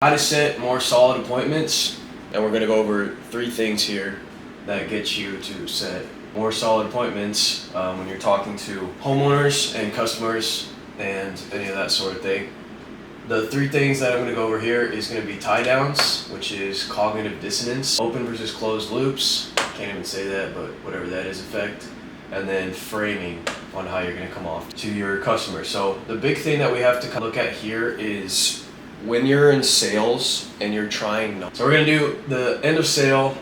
How to set more solid appointments, and we're going to go over 3 things here that get you to set more solid appointments when you're talking to homeowners and customers and any of that sort of thing. The 3 things that I'm going to go over here is going to be tie downs, which is cognitive dissonance, open versus closed loops, can't even say that, but whatever that is, effect, and then framing on how you're going to come off to your customer. So the big thing that we have to look at here is when you're in sales and you're trying so we're going to do the end of sale,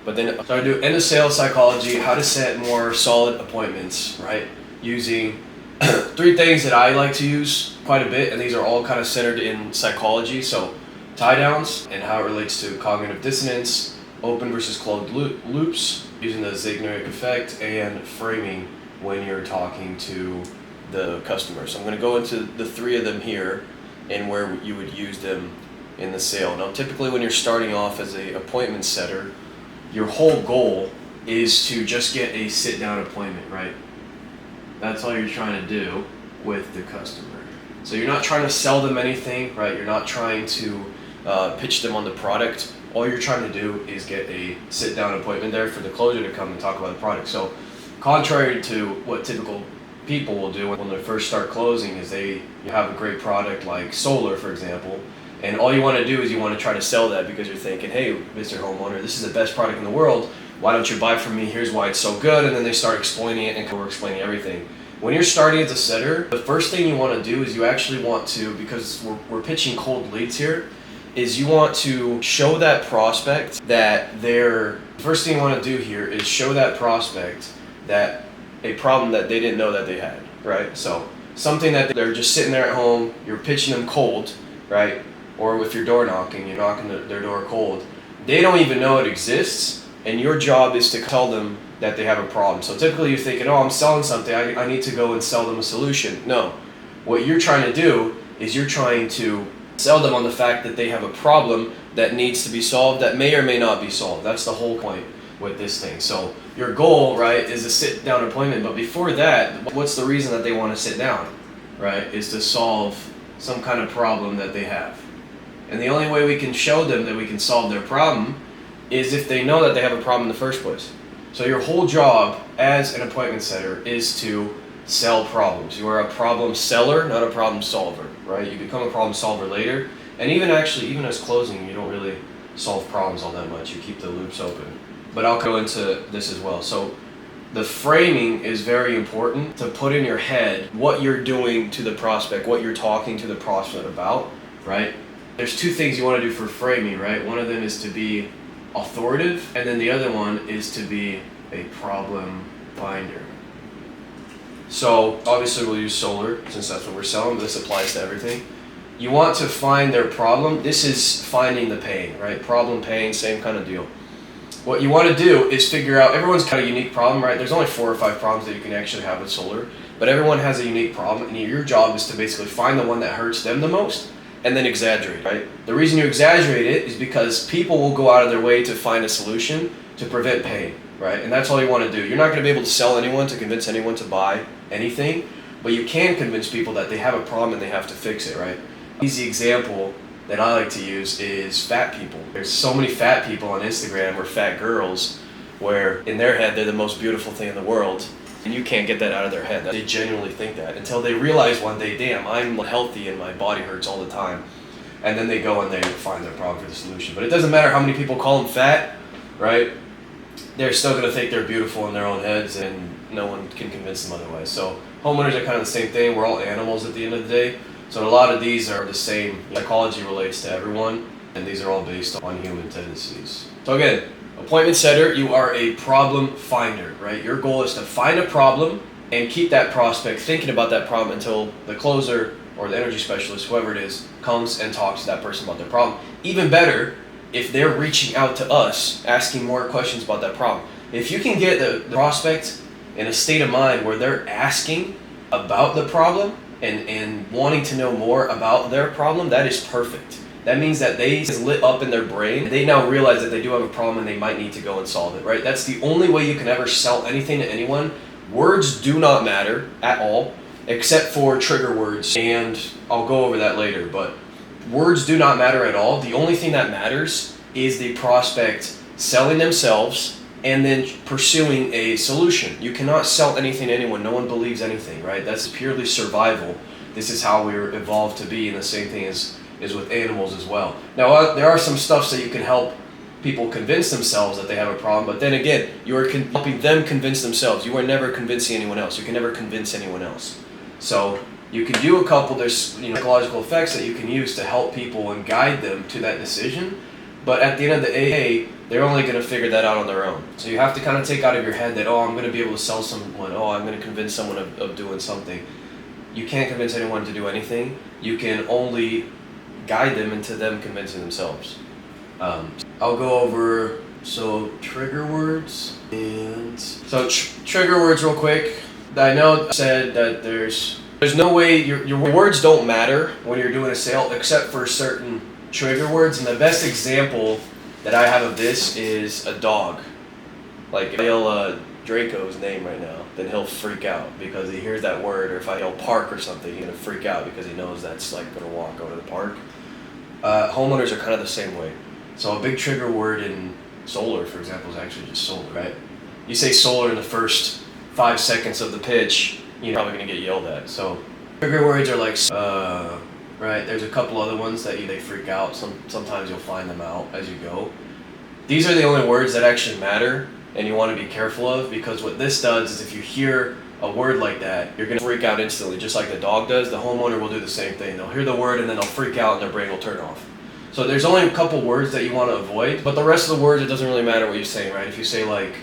but then I do end of sale psychology, how to set more solid appointments, right? Using 3 things that I like to use quite a bit, and these are all kind of centered in psychology. So tie downs and how it relates to cognitive dissonance, open versus closed loops, using the Zeigarnik effect, and framing when you're talking to the customer. So I'm going to go into the 3 of them here and where you would use them in the sale. Now, typically when you're starting off as a appointment setter, your whole goal is to just get a sit-down appointment, right? That's all you're trying to do with the customer. So you're not trying to sell them anything, right? You're not trying to pitch them on the product. All you're trying to do is get a sit-down appointment there for the closer to come and talk about the product. So contrary to what typical people will do when they first start closing, is you have a great product like solar, for example, and all you want to do is you want to try to sell that because you're thinking, hey, Mr. Homeowner, this is the best product in the world, why don't you buy from me, here's why it's so good, and then they start explaining it and we're explaining everything. When you're starting as a setter, the first thing you want to do is you actually want to, because we're pitching cold leads here, is you want to show that prospect that first thing you want to do here is show that prospect that a problem that they didn't know that they had, right? So something that they're just sitting there at home, you're pitching them cold, right? Or if you're door knocking, you're knocking their door cold. They don't even know it exists, and your job is to tell them that they have a problem. So typically you're thinking, oh, I'm selling something, I need to go and sell them a solution. No, what you're trying to do is you're trying to sell them on the fact that they have a problem that needs to be solved, that may or may not be solved. That's the whole point with this thing. So your goal, right, is a sit down appointment, but before that, what's the reason that they want to sit down, right, is to solve some kind of problem that they have. And the only way we can show them that we can solve their problem is if they know that they have a problem in the first place. So your whole job as an appointment setter is to sell problems. You are a problem seller, not a problem solver, right? You become a problem solver later, and even as closing, you don't really solve problems all that much. You keep the loops open. But I'll go into this as well. So the framing is very important to put in your head what you're doing to the prospect, what you're talking to the prospect about, right? There's 2 things you want to do for framing, right? One of them is to be authoritative, and then the other one is to be a problem finder. So obviously we'll use solar since that's what we're selling. This applies to everything. You want to find their problem. This is finding the pain, right? Problem, pain, same kind of deal. What you want to do is figure out, everyone's got a unique problem, right? There's only 4 or 5 problems that you can actually have with solar, but everyone has a unique problem, and your job is to basically find the one that hurts them the most and then exaggerate, right? The reason you exaggerate it is because people will go out of their way to find a solution to prevent pain, right? And that's all you want to do. You're not going to be able to sell anyone, to convince anyone to buy anything, but you can convince people that they have a problem and they have to fix it, right? Easy example that I like to use is fat people. There's so many fat people on Instagram, or fat girls, where in their head they're the most beautiful thing in the world, and you can't get that out of their head. They genuinely think that until they realize one day, damn, I'm healthy and my body hurts all the time. And then they go and they find their problem for the solution. But it doesn't matter how many people call them fat, right? They're still going to think they're beautiful in their own heads, and no one can convince them otherwise. So homeowners are kind of the same thing. We're all animals at the end of the day. So a lot of these are the same. Psychology relates to everyone, and these are all based on human tendencies. So again, appointment setter, you are a problem finder, right? Your goal is to find a problem and keep that prospect thinking about that problem until the closer or the energy specialist, whoever it is, comes and talks to that person about their problem. Even better, if they're reaching out to us, asking more questions about that problem. If you can get the prospect in a state of mind where they're asking about the problem and wanting to know more about their problem, that is perfect. That means that they lit up in their brain. They now realize that they do have a problem and they might need to go and solve it, right? That's the only way you can ever sell anything to anyone. Words do not matter at all, except for trigger words, and I'll go over that later, but words do not matter at all. The only thing that matters is the prospect selling themselves and then pursuing a solution. You cannot sell anything to anyone. No one believes anything, right? That's purely survival. This is how we're evolved to be, and the same thing is with animals as well. Now, there are some stuffs that you can help people convince themselves that they have a problem, but then again, you are helping them convince themselves. You are never convincing anyone else. You can never convince anyone else. So you can do a couple, there's psychological effects that you can use to help people and guide them to that decision, but at the end of the day, they're only going to figure that out on their own. So you have to kind of take out of your head that, I'm going to be able to sell someone, I'm going to convince someone of doing something. You can't convince anyone to do anything. You can only guide them into them convincing themselves. I'll go over trigger words and trigger words real quick. I know I said that there's no way your words don't matter when you're doing a sale except for certain trigger words, and the best example that I have of this is a dog. Like if I yell Draco's name right now, then he'll freak out because he hears that word, or if I yell park or something, he's gonna freak out because he knows that's like gonna walk over to the park. Homeowners are kind of the same way. So a big trigger word in solar, for example, is actually just solar, right? You say solar in the first 5 seconds of the pitch, you're probably gonna get yelled at. So trigger words are like, right? There's a couple other ones that they freak out. Sometimes you'll find them out as you go. These are the only words that actually matter, and you want to be careful of, because what this does is if you hear a word like that, you're going to freak out instantly, just like the dog does. The homeowner will do the same thing. They'll hear the word and then they'll freak out and their brain will turn off. So there's only a couple words that you want to avoid, but the rest of the words, it doesn't really matter what you're saying, right? If you say like,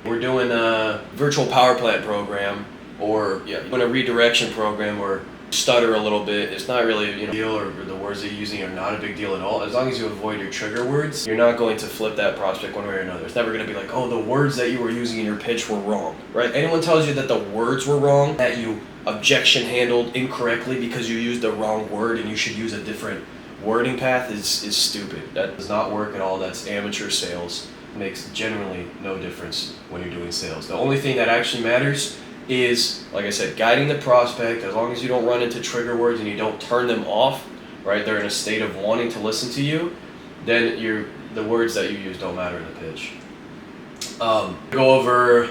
we're doing a virtual power plant program, or you're doing a redirection program, or stutter a little bit, it's not really deal, or the words that you're using are not a big deal at all. As long as you avoid your trigger words, you're not going to flip that prospect one way or another. It's never going to be like, the words that you were using in your pitch were wrong, right? Anyone tells you that the words were wrong, that you objection handled incorrectly because you used the wrong word and you should use a different wording path is stupid. That does not work at all. That's amateur sales. It makes generally no difference when you're doing sales. The only thing that actually matters is, like I said, guiding the prospect. As long as you don't run into trigger words and you don't turn them off, right? They're in a state of wanting to listen to you, then the words that you use don't matter in the pitch. Go over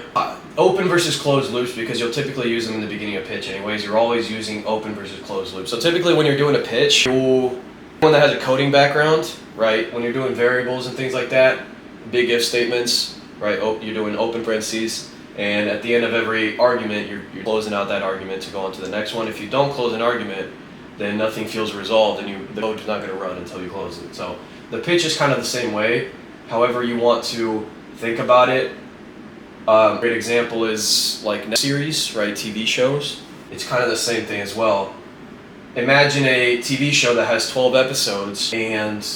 open versus closed loops, because you'll typically use them in the beginning of pitch anyways. You're always using open versus closed loops. So typically when you're doing a pitch, one that has a coding background, right? When you're doing variables and things like that, big if statements, right? You're doing open parentheses. And at the end of every argument, you're closing out that argument to go on to the next one. If you don't close an argument, then nothing feels resolved, and the code is not going to run until you close it. So the pitch is kind of the same way. However you want to think about it. A great example is like series, right? TV shows. It's kind of the same thing as well. Imagine a TV show that has 12 episodes, and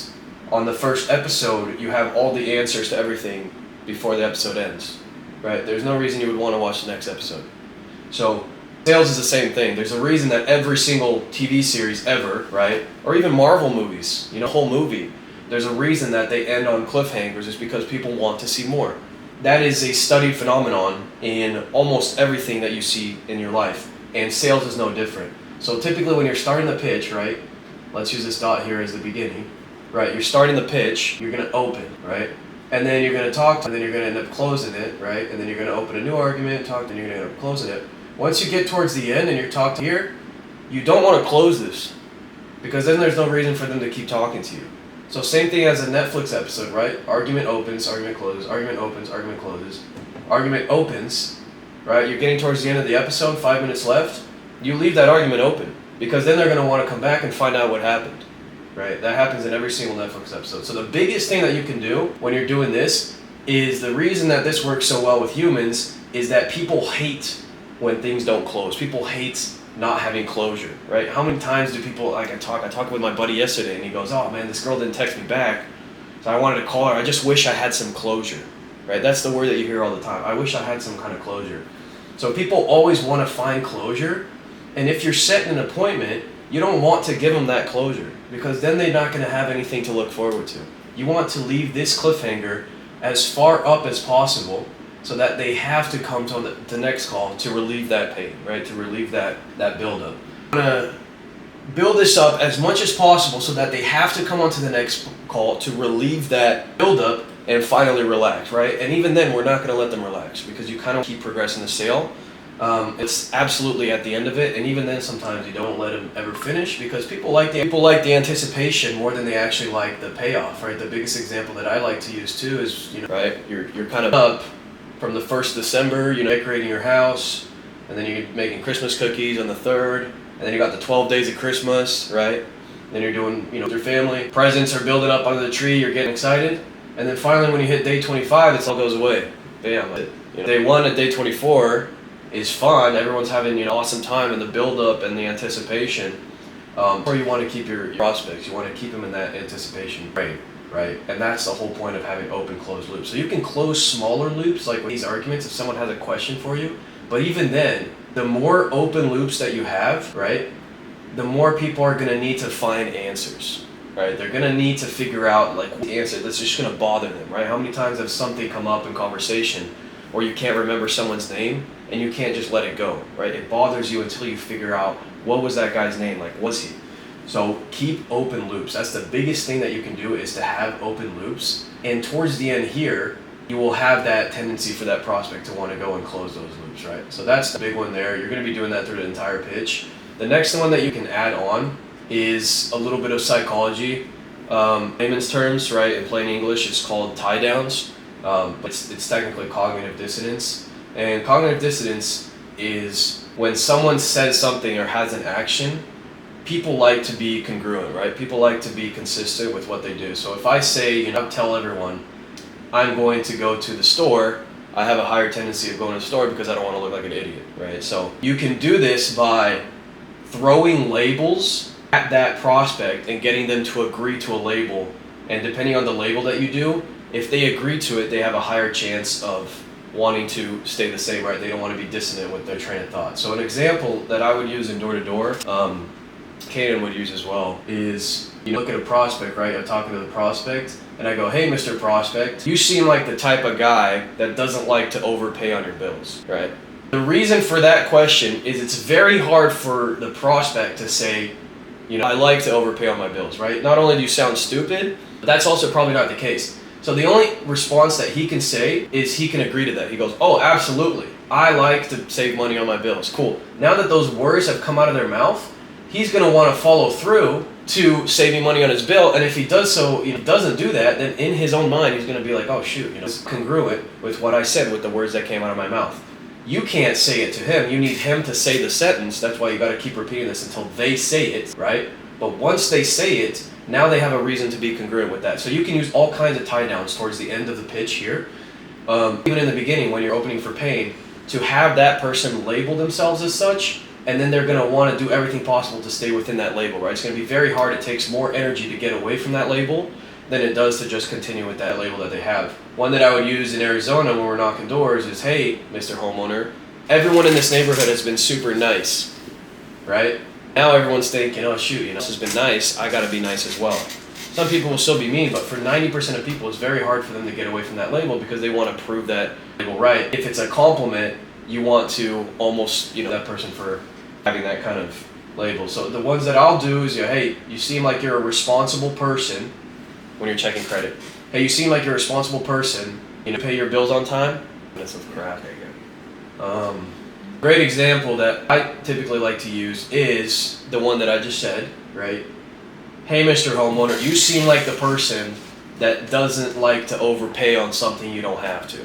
on the first episode, you have all the answers to everything before the episode ends. Right? There's no reason you would want to watch the next episode. So sales is the same thing. There's a reason that every single TV series ever, right? Or even Marvel movies, whole movie, there's a reason that they end on cliffhangers, is because people want to see more. That is a studied phenomenon in almost everything that you see in your life, and sales is no different. So typically when you're starting the pitch, right? Let's use this dot here as the beginning, right? You're starting the pitch, you're going to open, right? And then you're going to talk, and then you're going to end up closing it, right? And then you're going to open a new argument, talk, and you're going to end up closing it. Once you get towards the end and you're talking here, you don't want to close this, because then there's no reason for them to keep talking to you. So same thing as a Netflix episode, right? Argument opens, argument closes, argument opens, argument closes. Argument opens, right? You're getting towards the end of the episode, 5 minutes left. You leave that argument open, because then they're going to want to come back and find out what happened. Right? That happens in every single Netflix episode. So the biggest thing that you can do when you're doing this is, the reason that this works so well with humans is that people hate when things don't close. People hate not having closure, right? How many times do people, I talked with my buddy yesterday, and he goes, oh man, this girl didn't text me back, so I wanted to call her. I just wish I had some closure, right? That's the word that you hear all the time. I wish I had some kind of closure. So people always want to find closure, and if you're setting an appointment, you don't want to give them that closure, because then they're not going to have anything to look forward to. You want to leave this cliffhanger as far up as possible, so that they have to come to the next call to relieve that pain, right? To relieve that buildup. build this up as much as possible so that they have to come onto the next call to relieve that buildup and finally relax, right? And even then, we're not going to let them relax because you kind of keep progressing the sale. It's absolutely at the end of it, and even then, sometimes you don't let them ever finish because people like the anticipation more than they actually like the payoff, right? The biggest example that I like to use too is, right, you're kind of up from the 1st of December, decorating your house, and then you're making Christmas cookies on the 3rd, and then you got the 12 days of Christmas, right? Then you're doing, with your family. Presents are building up under the tree, you're getting excited, and then finally when you hit day 25, it all goes away. Bam. Day 1 at day 24 is fun, everyone's having an awesome time in the build-up and the anticipation, or you want to keep your prospects, you want to keep them in that anticipation frame, right? And that's the whole point of having open closed loops. So you can close smaller loops like with these arguments if someone has a question for you, but even then, the more open loops that you have, right, the more people are going to need to find answers, right? They're going to need to figure out like the answer that's just going to bother them, right? How many times has something come up in conversation or you can't remember someone's name and you can't just let it go, right? It bothers you until you figure out what was that guy's name, like was he? So keep open loops. That's the biggest thing that you can do is to have open loops. And towards the end here, you will have that tendency for that prospect to want to go and close those loops, right? So that's the big one there. You're going to be doing that through the entire pitch. The next one that you can add on is a little bit of psychology. Layman's terms, right? In plain English, it's called tie downs. But it's technically cognitive dissonance. And cognitive dissonance is when someone says something or has an action, people like to be congruent, right? People like to be consistent with what they do. So if I say, tell everyone, I'm going to go to the store, I have a higher tendency of going to the store because I don't want to look like an idiot, right? So you can do this by throwing labels at that prospect and getting them to agree to a label. And depending on the label that you do, if they agree to it, they have a higher chance of wanting to stay the same, right? They don't want to be dissonant with their train of thought. So an example that I would use in door-to-door, Kaden would use as well, is you look at a prospect, right? I'm talking to the prospect, and I go, hey, Mr. Prospect, you seem like the type of guy that doesn't like to overpay on your bills, right? The reason for that question is it's very hard for the prospect to say, I like to overpay on my bills, right? Not only do you sound stupid, but that's also probably not the case. So the only response that he can say is he can agree to that. He goes, oh, absolutely. I like to save money on my bills. Cool. Now that those words have come out of their mouth, he's going to want to follow through to saving money on his bill. And if he does so, doesn't do that, then in his own mind, he's going to be like, oh, shoot, it's congruent with what I said with the words that came out of my mouth. You can't say it to him. You need him to say the sentence. That's why you got to keep repeating this until they say it, right? But once they say it, now they have a reason to be congruent with that. So you can use all kinds of tie downs towards the end of the pitch here, even in the beginning when you're opening for pain, to have that person label themselves as such, and then they're going to want to do everything possible to stay within that label, right? It's going to be very hard. It takes more energy to get away from that label than it does to just continue with that label that they have. One that I would use in Arizona when we're knocking doors is, hey, Mr. Homeowner, everyone in this neighborhood has been super nice, right? Now everyone's thinking, oh shoot, this has been nice, I gotta be nice as well. Some people will still be mean, but for 90% of people, it's very hard for them to get away from that label because they want to prove that label right. If it's a compliment, you want to almost, that person for having that kind of label. So the ones that I'll do is, hey, you seem like you're a responsible person when you're checking credit. Hey, you seem like you're a responsible person, pay your bills on time. That's some crap. Great example that I typically like to use is the one that I just said, right? Hey, Mr. Homeowner, you seem like the person that doesn't like to overpay on something you don't have to,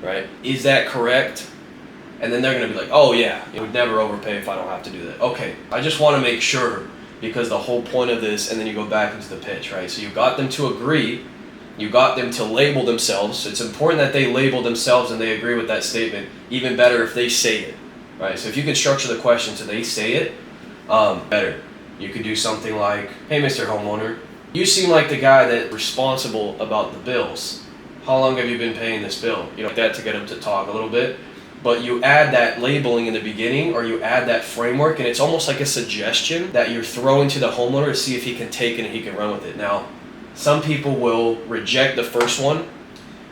right? Is that correct? And then they're going to be like, oh yeah, I would never overpay if I don't have to do that. Okay, I just want to make sure because the whole point of this, and then you go back into the pitch, right? So you got them to agree, you got them to label themselves. It's important that they label themselves and they agree with that statement. Even better if they say it, right? So if you can structure the question so they say it, better. You could do something like, hey, Mr. Homeowner, you seem like the guy that's responsible about the bills. How long have you been paying this bill? Like that to get them to talk a little bit. But you add that labeling in the beginning, or you add that framework, and it's almost like a suggestion that you're throwing to the homeowner to see if he can take it and he can run with it. Now, some people will reject the first one.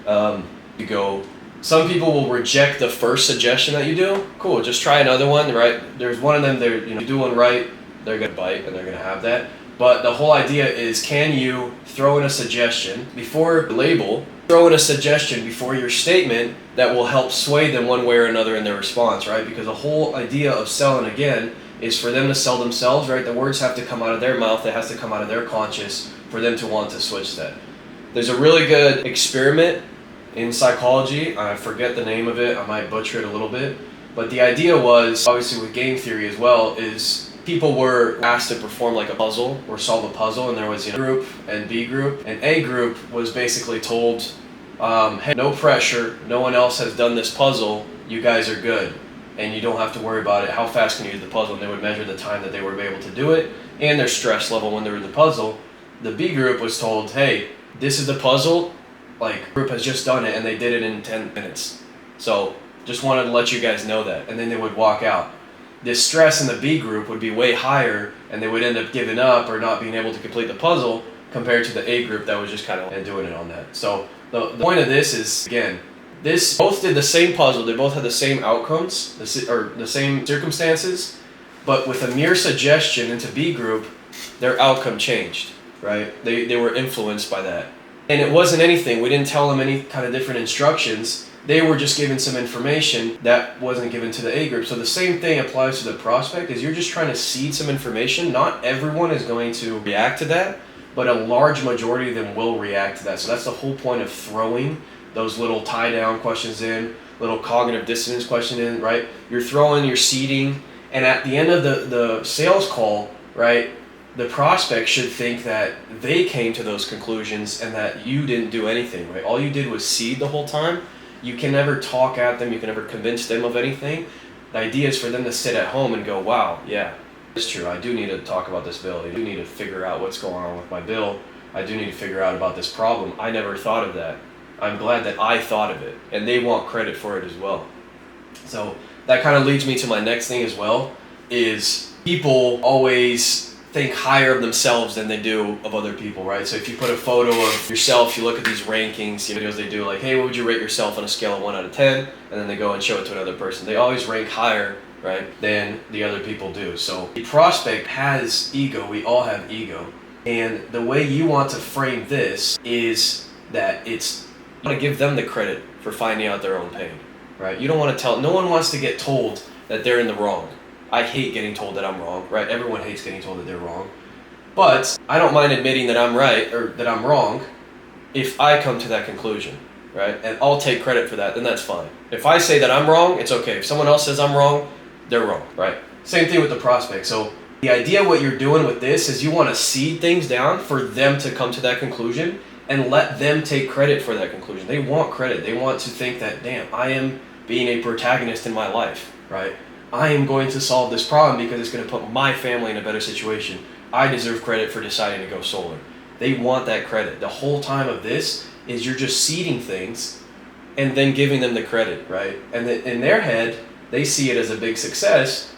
Some people will reject the first suggestion that you do. Cool, just try another one, right? There's one of them, you do one right, they're going to bite and they're going to have that. But the whole idea is, can you throw in a suggestion before the label, throw in a suggestion before your statement that will help sway them one way or another in their response, right? Because the whole idea of selling, again, is for them to sell themselves, right? The words have to come out of their mouth, it has to come out of their conscious for them to want to switch that. There's a really good experiment in psychology, I forget the name of it, I might butcher it a little bit, but the idea was, obviously with game theory as well, is people were asked to perform like a puzzle or solve a puzzle, and there was A group and B group, and A group was basically told, hey, no pressure, no one else has done this puzzle, you guys are good, and you don't have to worry about it, how fast can you do the puzzle, and they would measure the time that they were able to do it, and their stress level when they were in the puzzle. The B group was told, hey, this is the puzzle, like, group has just done it, and they did it in 10 minutes. So, just wanted to let you guys know that. And then they would walk out. This stress in the B group would be way higher, and they would end up giving up or not being able to complete the puzzle compared to the A group that was just kind of doing it on that. So, the point of this is, again, this both did the same puzzle, they both had the same outcomes, or the same circumstances, but with a mere suggestion into B group, their outcome changed, right? They were influenced by that. And it wasn't anything, we didn't tell them any kind of different instructions, they were just given some information that wasn't given to the A group. So the same thing applies to the prospect, is you're just trying to seed some information. Not everyone is going to react to that, but a large majority of them will react to that. So that's the whole point of throwing those little tie-down questions in, little cognitive dissonance question in, right? You're throwing, you're seeding, and at the end of the sales call, right, the prospect should think that they came to those conclusions and that you didn't do anything, right? All you did was seed the whole time. You can never talk at them, you can never convince them of anything. The idea is for them to sit at home and go, wow, yeah, it's true, I do need to talk about this bill. I do need to figure out what's going on with my bill. I do need to figure out about this problem. I never thought of that. I'm glad that I thought of it. And they want credit for it as well. So that kind of leads me to my next thing as well, is people always think higher of themselves than they do of other people, right? So if you put a photo of yourself, you look at these rankings, videos they do, like, hey, what would you rate yourself on a scale of 1 out of 10? And then they go and show it to another person. They always rank higher, right, than the other people do. So the prospect has ego, we all have ego. And the way you want to frame this is that it's, you want to give them the credit for finding out their own pain, right? You don't want to tell, no one wants to get told that they're in the wrong. I hate getting told that I'm wrong, right? Everyone hates getting told that they're wrong. But I don't mind admitting that I'm right or that I'm wrong if I come to that conclusion, right? And I'll take credit for that, then that's fine. If I say that I'm wrong, it's okay. If someone else says I'm wrong, they're wrong, right? Same thing with the prospect. So the idea what you're doing with this is you want to seed things down for them to come to that conclusion and let them take credit for that conclusion. They want credit. They want to think that, damn, I am being a protagonist in my life, right? I am going to solve this problem because it's going to put my family in a better situation. I deserve credit for deciding to go solar. They want that credit. The whole time of this is you're just seeding things and then giving them the credit, right? And in their head, they see it as a big success